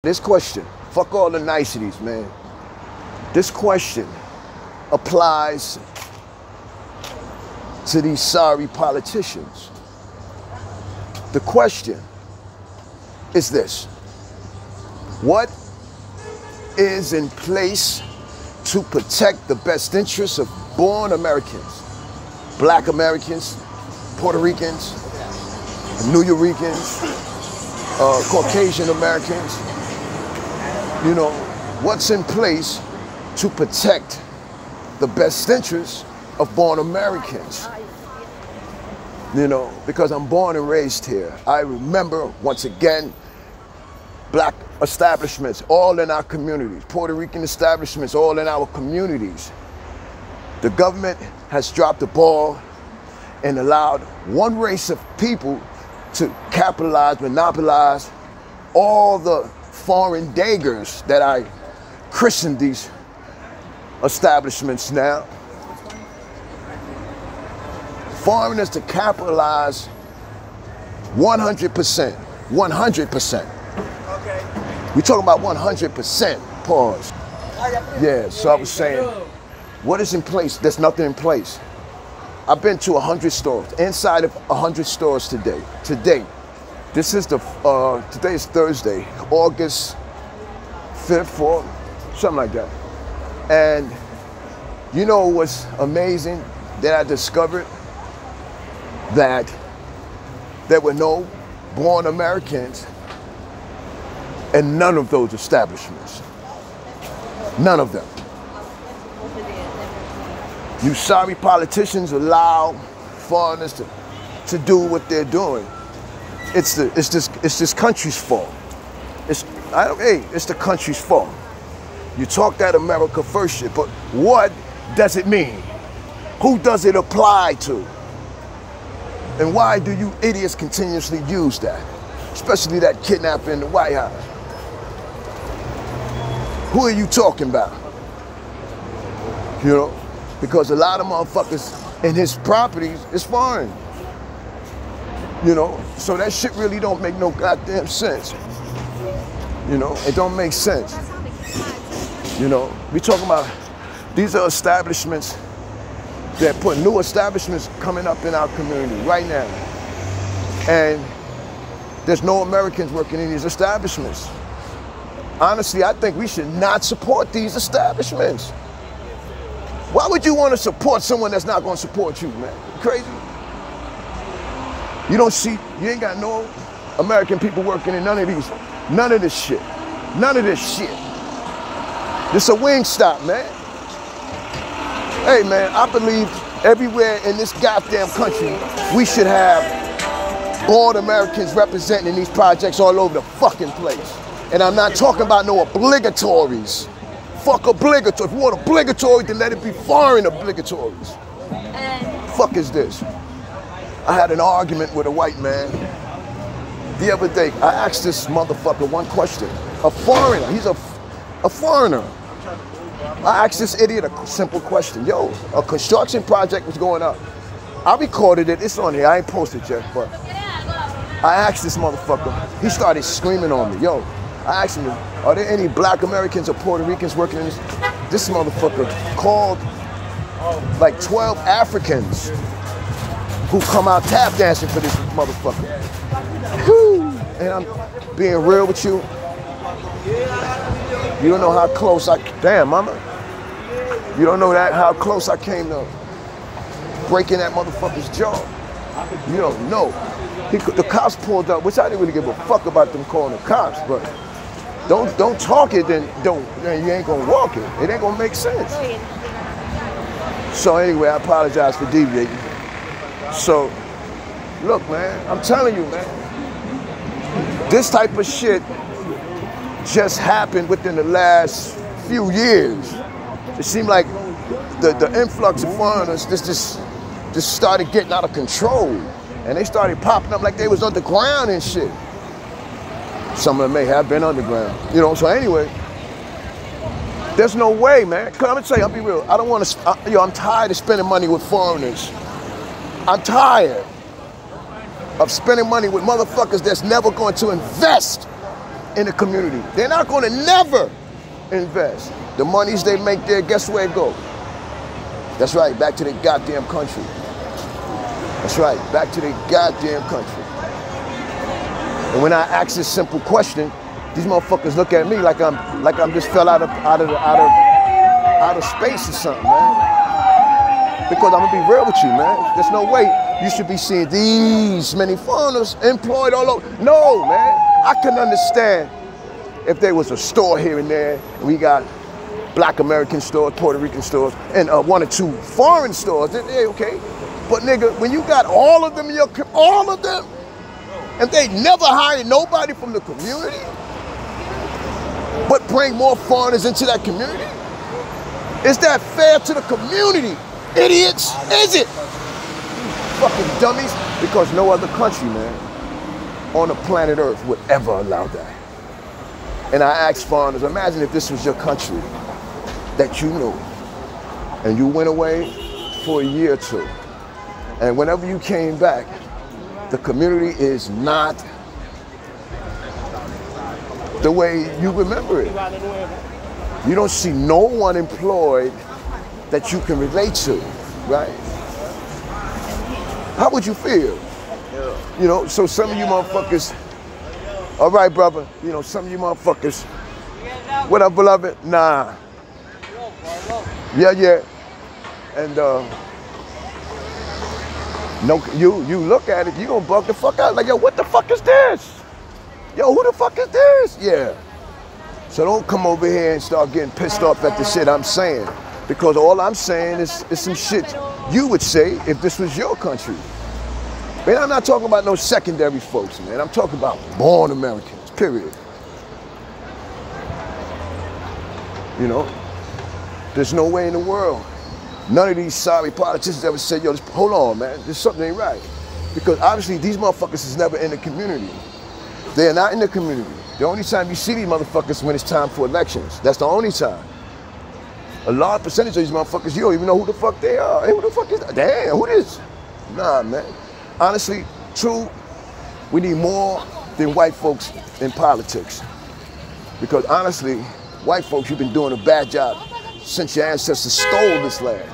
This question, fuck all the niceties, man. This question applies to these sorry politicians. The question is this: what is in place to protect the best interests of born Americans, Black Americans, Puerto Ricans, New Yorkers, Caucasian Americans? You know, what's in place to protect the best interests of born Americans? You know, because I'm born and raised here. I remember, once again, Black establishments all in our communities, Puerto Rican establishments all in our communities. The government has dropped the ball and allowed one race of people to capitalize, monopolize all the foreign daggers that I christened these establishments now. Foreigners to capitalize 100%, 100%. Okay. We're talking about 100%, pause. Yeah, so I was saying, what is in place? There's nothing in place. I've been to 100 stores, inside of 100 stores today. Today, this is today is Thursday, August 5th, 4th, something like that. And you know what's amazing that I discovered? That there were no born Americans in none of those establishments. None of them. You sorry politicians allow foreigners to do what they're doing. It's this country's fault. It's the country's fault. You talk that America first shit, but what does it mean? Who does it apply to? And why do you idiots continuously use that? Especially that kidnapping in the White House. Who are you talking about? You know, because a lot of motherfuckers in his properties is foreign. You know, so that shit really don't make no goddamn sense. You know, it don't make sense. You know, we talking about, these are establishments that put new establishments coming up in our community right now. And there's no Americans working in these establishments. Honestly, I think we should not support these establishments. Why would you want to support someone that's not going to support you, man? You crazy? You don't see, you ain't got no American people working in none of this shit. None of this shit. This a Wingstop, man. Hey, man, I believe everywhere in this goddamn country, we should have born Americans representing these projects all over the fucking place. And I'm not talking about no obligatories. Fuck obligatory. If you want obligatory, then let it be foreign obligatories. Fuck is this? I had an argument with a white man the other day. I asked this motherfucker one question. A foreigner, he's a foreigner. I asked this idiot a simple question. Yo, a construction project was going up. I recorded it, it's on here, I ain't posted yet, but I asked this motherfucker, he started screaming on me. Yo, I asked him, are there any Black Americans or Puerto Ricans working in this? This motherfucker called like 12 Africans who come out tap dancing for this motherfucker. Whew. And I'm being real with you. You don't know how close damn mama. You don't know how close I came to breaking that motherfucker's jaw. You don't know. The cops pulled up, which I didn't really give a fuck about them calling the cops, but don't talk it, then you ain't gonna walk it. It ain't gonna make sense. So anyway, I apologize for deviating. So, look, man, I'm telling you, man, this type of shit just happened within the last few years. It seemed like the influx of foreigners just started getting out of control. And they started popping up like they was underground and shit. Some of them may have been underground. You know, so anyway, there's no way, man. Cause I'm gonna tell you, I'll be real. I don't want to, I'm tired of spending money with foreigners. I'm tired of spending money with motherfuckers that's never going to invest in the community. They're not gonna never invest. The monies they make there, guess where it goes? That's right, back to their goddamn country. That's right, back to their goddamn country. And when I ask this simple question, these motherfuckers look at me like I'm just fell out of space or something, man. Because I'm gonna be real with you, man. There's no way you should be seeing these many foreigners employed all over. No, man. I can understand if there was a store here and there, and we got Black American stores, Puerto Rican stores, and 1 or 2 foreign stores, then yeah, okay. But nigga, when you got all of them in your, all of them, and they never hired nobody from the community, but bring more foreigners into that community, is that fair to the community? Idiots, is it? Fucking dummies, because no other country, man, on the planet Earth would ever allow that. And I asked foreigners, imagine if this was your country that you knew, and you went away for a year or 2, and whenever you came back, the community is not the way you remember it. You don't see no one employed that you can relate to, right? How would you feel? You know, so some of you motherfuckers, all right, brother, you know, some of you motherfuckers, what up, beloved? Nah. Yeah. And no, you look at it, you gonna bug the fuck out. Like, yo, what the fuck is this? Yo, who the fuck is this? Yeah. So don't come over here and start getting pissed off at the shit I'm saying. Because all I'm saying is some shit you would say if this was your country. Man, I'm not talking about no secondary folks, man. I'm talking about born Americans, period. You know? There's no way in the world. None of these sorry politicians ever said, yo, hold on, man, there's something ain't right. Because obviously these motherfuckers is never in the community. They're not in the community. The only time you see these motherfuckers is when it's time for elections. That's the only time. A large percentage of these motherfuckers, you don't even know who the fuck they are. Hey, who the fuck is that? Damn, who this? Nah, man. Honestly, true, we need more than white folks in politics. Because honestly, white folks, you've been doing a bad job since your ancestors stole this land.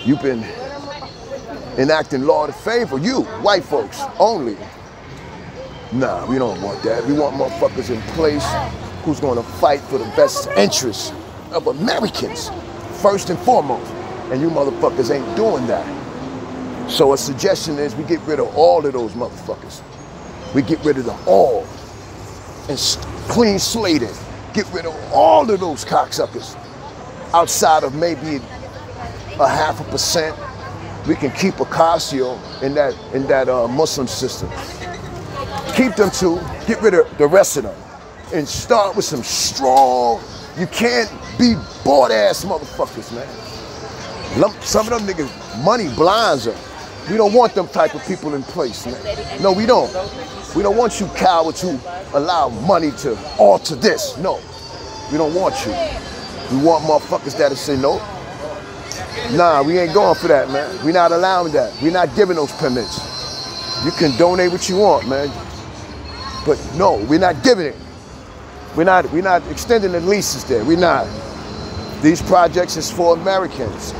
You've been enacting law to favor you, white folks, only. Nah, we don't want that. We want motherfuckers in place who's gonna fight for the best interests of Americans, first and foremost. And you motherfuckers ain't doing that. So a suggestion is we get rid of all of those motherfuckers. We get rid of them all and clean slate it. Get rid of all of those cocksuckers. Outside of maybe 0.5%, we can keep Ocasio in that Muslim system. Keep them 2, get rid of the rest of them, and start with some strong, you can't be bored-ass motherfuckers, man. Some of them niggas, money blinds them. We don't want them type of people in place, man. No, we don't. We don't want you cowards who allow money to alter this. No, we don't want you. We want motherfuckers that'll say no. Nah, we ain't going for that, man. We're not allowing that. We're not giving those permits. You can donate what you want, man. But no, we're not giving it. We're not extending the leases there. We're not. These projects is for Americans.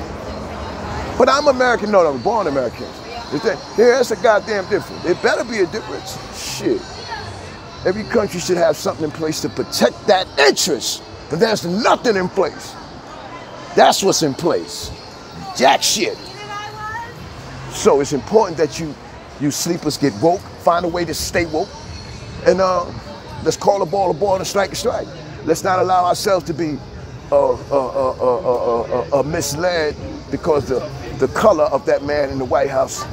But I'm American. No, I'm born American. There's a goddamn difference. It better be a difference. Shit. Every country should have something in place to protect that interest. But there's nothing in place. That's what's in place. Jack shit. So it's important that you sleepers get woke, find a way to stay woke, and let's call a ball and strike a strike. Let's not allow ourselves to be misled because the color of that man in the White House.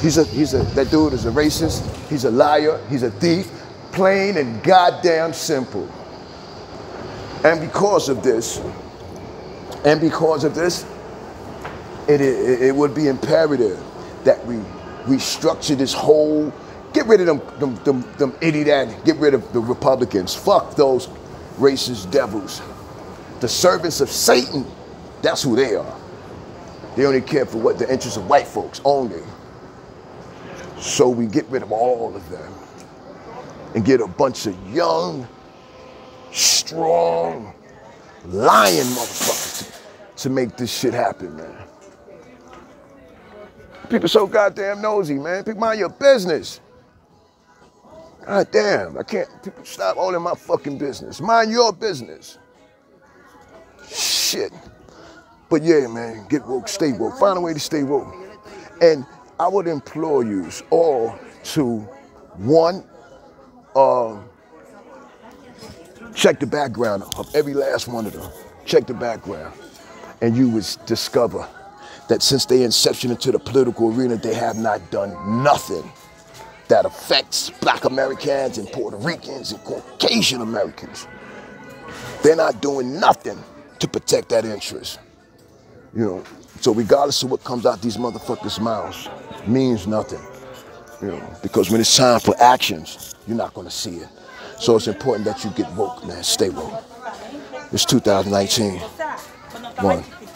That dude is a racist. He's a liar. He's a thief. Plain and goddamn simple. And because of this, it would be imperative that we restructure this whole. Get rid of them idiot. Get rid of the Republicans. Fuck those racist devils. The servants of Satan. That's who they are. They only care for what the interests of white folks only. So we get rid of all of them. and get a bunch of young, strong, lying motherfuckers to make this shit happen, man. People so goddamn nosy, man. People mind your business. God damn, I can't, people stop all in my fucking business. Mind your business. Shit. But yeah, man, get woke, stay woke. Find a way to stay woke. And I would implore you all to, one, check the background of every last one of them. Check the background. And you would discover that since their inception into the political arena, they have not done nothing that affects Black Americans and Puerto Ricans and Caucasian Americans. They're not doing nothing to protect that interest. You know, so regardless of what comes out these motherfuckers' mouths, means nothing. You know, because when it's time for actions, you're not gonna see it. So it's important that you get woke, man. Stay woke. It's 2019. One.